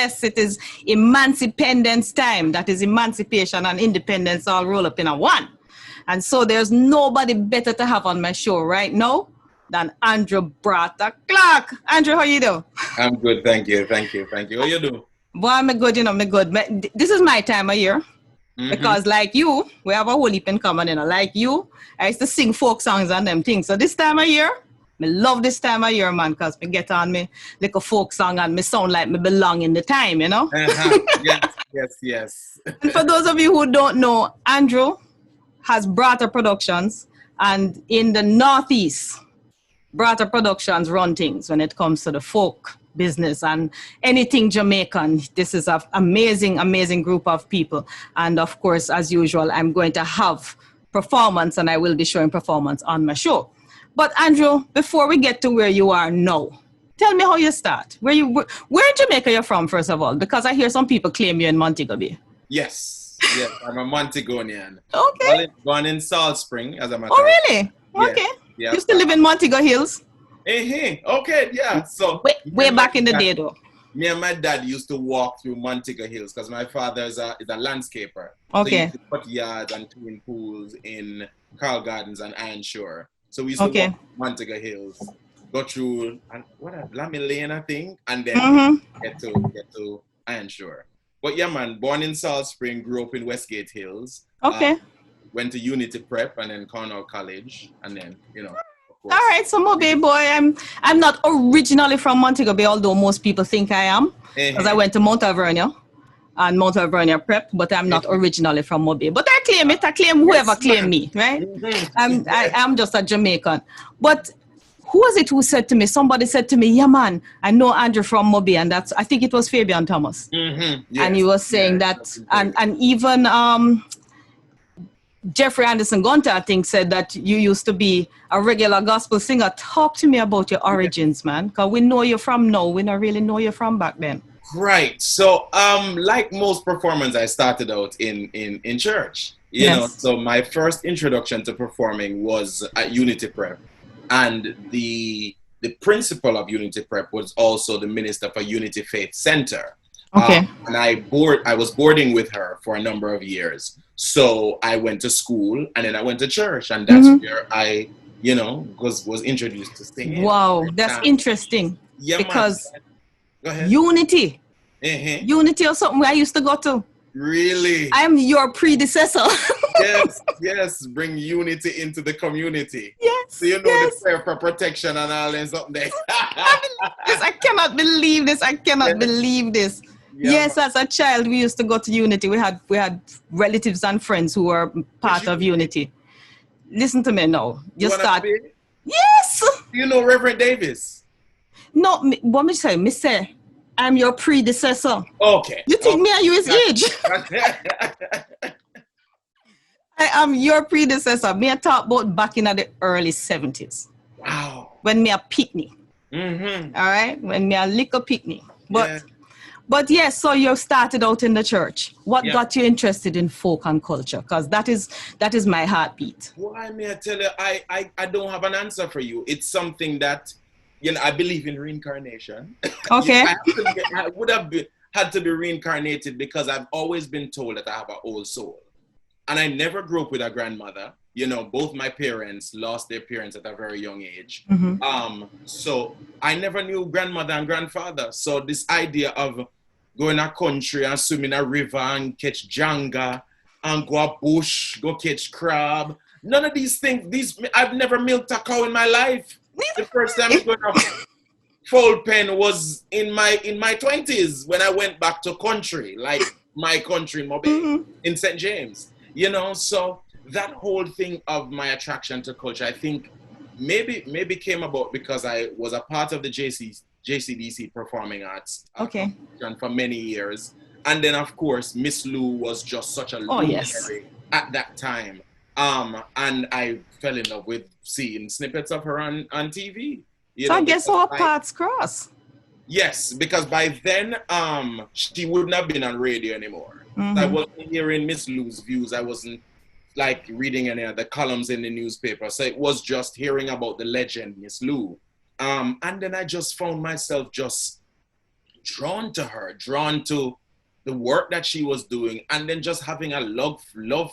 Yes, it is emancipendence time. That is emancipation and independence all rolled up in a one. And so there's nobody better to have on my show right now than Andrew Braata Clarke. Andrew, how you do? I'm good, thank you. How you do? Boy, I'm good, me good. This is my time of year. Because like you, we have a whole heap in common, Like you, I used to sing folk songs and them things. So this time of year, me love this time of year, man, because me get on me like a folk song and me sound like me belong in the time, Yes. And for those of you who don't know, Andrew has Braata Productions, and in the Northeast, Braata Productions run things when it comes to the folk business and anything Jamaican. This is an amazing group of people. And of course, as usual, I'm going to have performance, and I will be showing performance on my show. But Andrew, before we get to where you are now, tell me how you start. Where in Jamaica you're from, first of all? Because I hear some people claim you're in Montego Bay. Yes, I'm a Montegonian. Okay. Born in Salt Spring, as a matter. Oh, really? Yes. Okay. Yes. You used to live in Montego Hills? Okay, yeah. So way back in the day, though. Me and my dad used to walk through Montego Hills because my father is a landscaper. Okay. So he used to put yards and twin pools in Carl Gardens and Ironshore. So we used to walk Montego Hills, go through Lammy Lane, I think, and then get to Ironshore. But yeah, man, born in Salt Spring, grew up in Westgate Hills. Okay. Went to Unity Prep and then Cornell College, and then All right, so Mobe boy, I'm not originally from Montego Bay, although most people think I am, because I went to Mount Alvernia and Mount Alvernia Prep, but I'm not originally from Mobe. But I claim it. I claim whoever claim me, right? I'm just a Jamaican. But who was it who said to me? Somebody said to me, "Yeah, man, I know Andrew from Mobe," and I think it was Fabian Thomas, yes, and he was saying that, and even Jeffrey Anderson Gunter, I think, said that you used to be a regular gospel singer. Talk to me about your origins, man, because we know you from now. We don't really know you from back then. Right. So, like most performers, I started out in church. You know, so my first introduction to performing was at Unity Prep, and the principal of Unity Prep was also the minister for Unity Faith Center. Okay. And I was boarding with her for a number of years. So I went to school and then I went to church, and that's where I, was introduced to singing. Wow, that's interesting. Yeah, because go ahead. Unity or something I used to go to. Really? I'm your predecessor. yes. Bring unity into the community. Yes. So the prayer for protection and all and something there. I cannot believe this. Yeah, yes, as a child, we used to go to Unity. We had relatives and friends who were part of Unity. Listen to me now. You start. Yes. You know Reverend Davis? No, what me say? Me say, I'm your predecessor. Okay. You think me and you is age? I am your predecessor. Me I talk about back in the early 70s. Wow. When me a picnic. All right? When me a little picnic. But yes, so you started out in the church. What got you interested in folk and culture? Because that is my heartbeat. Why, may I tell you, I don't have an answer for you. It's something that, I believe in reincarnation. Okay. I would have had to be reincarnated because I've always been told that I have an old soul. And I never grew up with a grandmother. Both my parents lost their parents at a very young age. So I never knew grandmother and grandfather. So this idea of going a country and swim in a river and catch janga and go a bush, go catch crab. None of these things, I've never milked a cow in my life. The first time I went to fold pen was in my 20s when I went back to country, like my country in Mobile, in St. James. So that whole thing of my attraction to culture, I think maybe came about because I was a part of the JCDC Performing Arts for many years. And then, of course, Miss Lou was just such a luminary at that time. And I fell in love with seeing snippets of her on TV. So I guess our paths cross. Yes, because by then, she wouldn't have been on radio anymore. I wasn't hearing Miss Lou's views. I wasn't reading any of the columns in the newspaper. So it was just hearing about the legend, Miss Lou. And then I just found myself just drawn to her, drawn to the work that she was doing, and then just having a love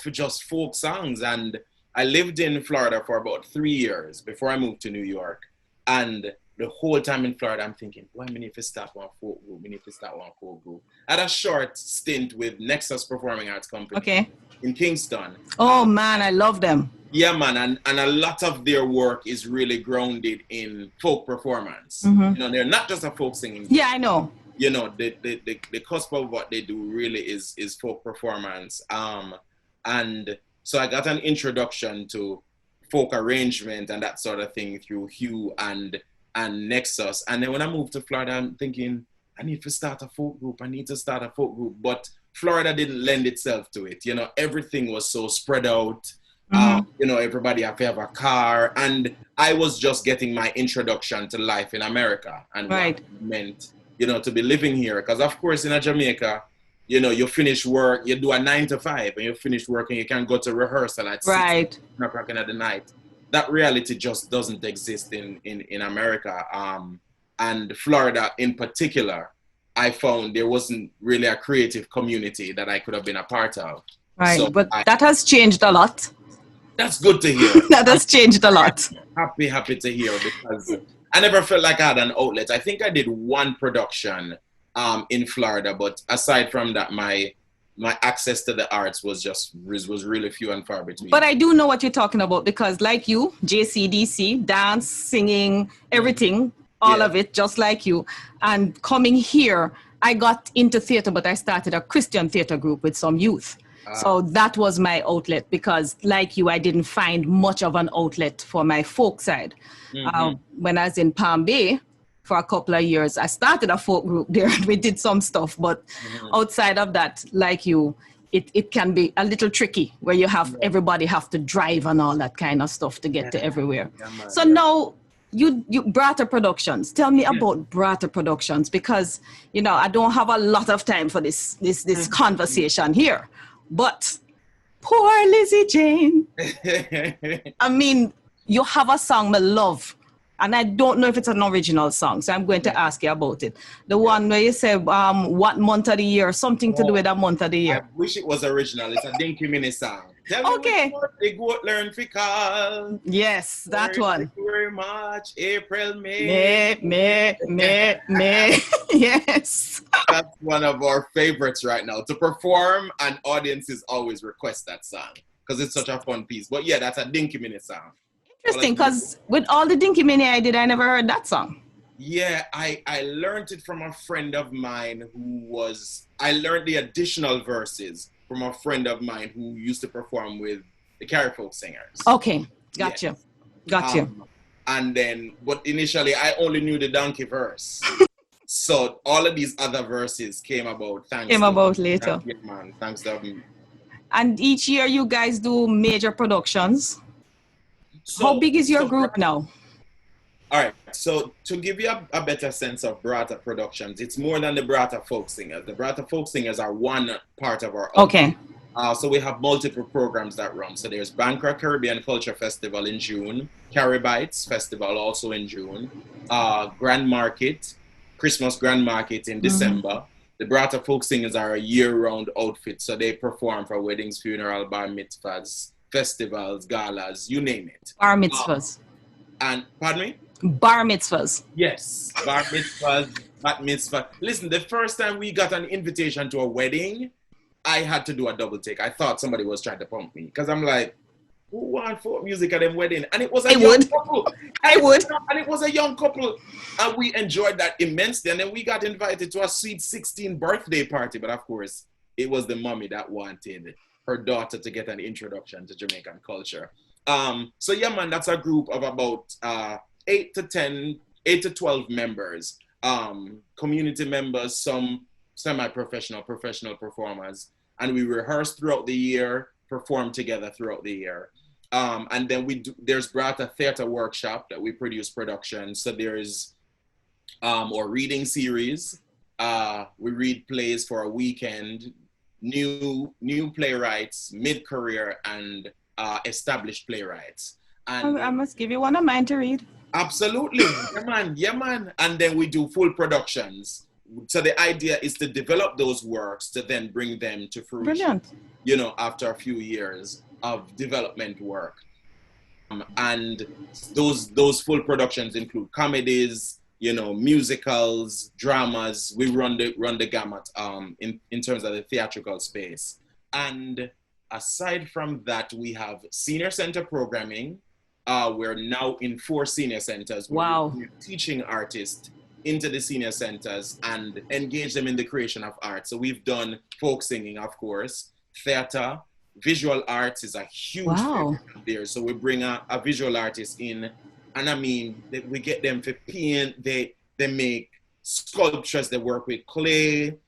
for just folk songs. And I lived in Florida for about 3 years before I moved to New York. And the whole time in Florida, I'm thinking, why we need to start one folk group? We need to start one folk group. I had a short stint with Nexus Performing Arts Company in Kingston. Oh, man, I love them. Yeah, man, and a lot of their work is really grounded in folk performance. Mm-hmm. You know, they're not just a folk singing. Yeah, I know. You know, the cusp of what they do really is folk performance. And so I got an introduction to folk arrangement and that sort of thing through Hugh and Nexus. And then when I moved to Florida, I'm thinking, I need to start a folk group. But Florida didn't lend itself to it. You know, everything was so spread out. Mm-hmm. You know, everybody had to have a car. And I was just getting my introduction to life in America and what it meant, you know, to be living here. Because, of course, in Jamaica, you know, you finish work, you do a 9 to 5, and you finish work and you can go to rehearsal at 6 o'clock in the night. That reality just doesn't exist in America. And Florida in particular, I found there wasn't really a creative community that I could have been a part of. Right, so but that has changed a lot. That's good to hear. That has changed a lot. Happy to hear, because I never felt like I had an outlet. I think I did one production in Florida, but aside from that, my access to the arts was really few and far between. But I do know what you're talking about, because like you, JCDC, dance, singing, everything, all of it, just like you. And coming here, I got into theater, but I started a Christian theater group with some youth. So that was my outlet, because like you, I didn't find much of an outlet for my folk side. Mm-hmm. When I was in Palm Bay for a couple of years, I started a folk group there and we did some stuff. But outside of that, like you, it can be a little tricky where you have everybody have to drive and all that kind of stuff to get to everywhere. So now you Braata Productions. Tell me about Braata Productions, because, you know, I don't have a lot of time for this conversation here. But poor Lizzie Jane. I mean, you have a song I love, and I don't know if it's an original song, so I'm going to ask you about it. The one where you say, what month of the year, something to do with that month of the year. I wish it was original. It's a Dinky Mini song. Tell me what the goat learn to call. Yes, that one. February, March, April, May. May. Yes. That's one of our favorites right now to perform, and audiences always request that song because it's such a fun piece. But yeah, that's a Dinky Mini song. Interesting, because with all the Dinky Mini I did, I never heard that song. Yeah, I learned it from a friend of mine I learned the additional verses from a friend of mine who used to perform with the Carrie Folk Singers. Okay, gotcha. And then, but initially I only knew the donkey verse. So all of these other verses came about later. Yeah, man, thanks to them. And each year you guys do major productions. So, how big is your group now? All right, so to give you a better sense of Braata Productions, it's more than the Braata Folk Singers. The Braata Folk Singers are one part of our Okay. So we have multiple programs that run. So there's Bangkok Caribbean Culture Festival in June, Caribites Festival also in June, Grand Market, Christmas Grand Market in December. The Braata Folk Singers are a year-round outfit, so they perform for weddings, funeral, bar mitzvahs, festivals, galas, you name it. Bar mitzvahs. And, pardon me? Bar mitzvahs. Yes, bar mitzvahs, bat mitzvah. Listen, the first time we got an invitation to a wedding, I had to do a double take. I thought somebody was trying to pump me, because I'm like, who want folk music at them wedding? And it was a young couple. I would. And it was a young couple. And we enjoyed that immensely. And then we got invited to a sweet 16th birthday party. But of course, it was the mommy that wanted her daughter to get an introduction to Jamaican culture. So yeah, man, that's a group of about 8 to 12 members, community members, some semi-professional, professional performers. And we rehearse throughout the year, perform together throughout the year. And then there's Braata Theatre Workshop that we produce productions. So there's our reading series. We read plays for a weekend, new playwrights, mid-career, and established playwrights. And I must give you one of mine to read. Absolutely. Yeah, man. And then we do full productions. so the idea is to develop those works to then bring them to fruition. Brilliant. After a few years of development work. And those full productions include comedies, musicals, dramas. We run the gamut in terms of the theatrical space. And aside from that, we have senior center programming. We're now in 4 senior centers. Wow. We're teaching artists into the senior centers and engage them in the creation of art. So we've done folk singing, of course, theater, visual arts is a huge thing there. So we bring a visual artist in, and we get them to paint. They make sculptures. They work with clay.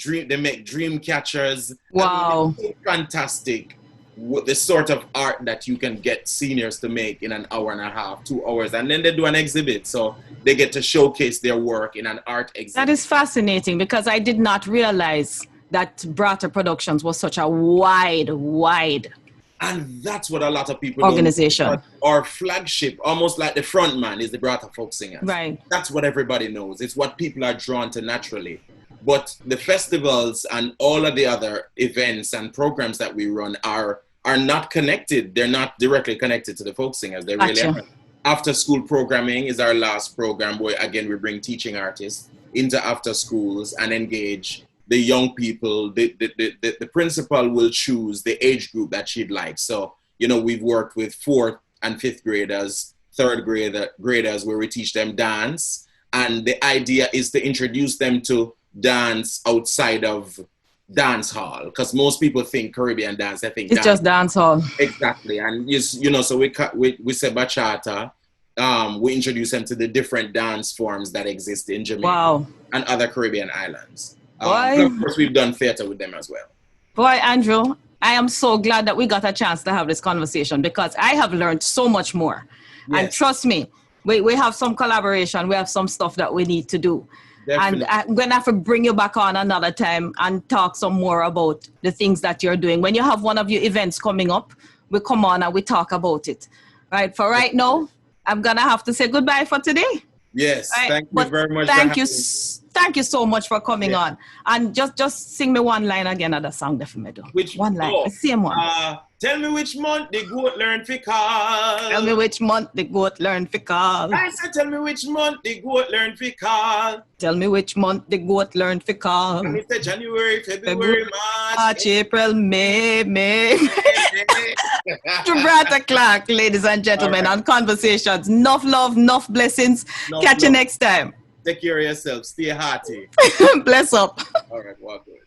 They make dream catchers. Wow. It's fantastic. The sort of art that you can get seniors to make in an hour and a half, 2 hours, and then they do an exhibit. So they get to showcase their work in an art exhibit. That is fascinating, because I did not realize that Braata Productions was such a wide. And that's what a lot of people organization know. Our flagship, almost like the front man, is the Braata Folk Singers. Right. That's what everybody knows. It's what people are drawn to naturally. But the festivals and all of the other events and programs that we run are not connected. They're not directly connected to the folk singers. They really are. After school programming is our last program, where again we bring teaching artists into after schools and engage the young people. The principal will choose the age group that she'd like. So, we've worked with 4th and 5th graders, 3rd graders, where we teach them dance. And the idea is to introduce them to dance outside of dance hall, because most people think Caribbean dance, they think it's just dance hall. Exactly. And so we say bachata. We introduce them to the different dance forms that exist in Jamaica and other Caribbean islands. Of course, we've done theater with them as well. Boy, Andrew, I am so glad that we got a chance to have this conversation, because I have learned so much more. Yes. And trust me, we have some collaboration. We have some stuff that we need to do. Definitely. And I'm going to have to bring you back on another time and talk some more about the things that you're doing. When you have one of your events coming up, we come on and we talk about it. Right? For right now, I'm going to have to say goodbye for today. Yes. Right? Thank you very much. Thank you so much for coming on. And just sing me one line again of the song that you do. Which one line? The same one. Tell me which month the goat learn to call. Tell me which month the goat learn to call. I said, tell me which month the goat learn to call. Tell me which month the goat learn to call. And it's January, February, March, April, May. To Braata Clarke, ladies and gentlemen, on Conversations. Enough love, enough blessings. Catch you next time. Take care of yourself. Stay hearty. Bless up. All right, walk good.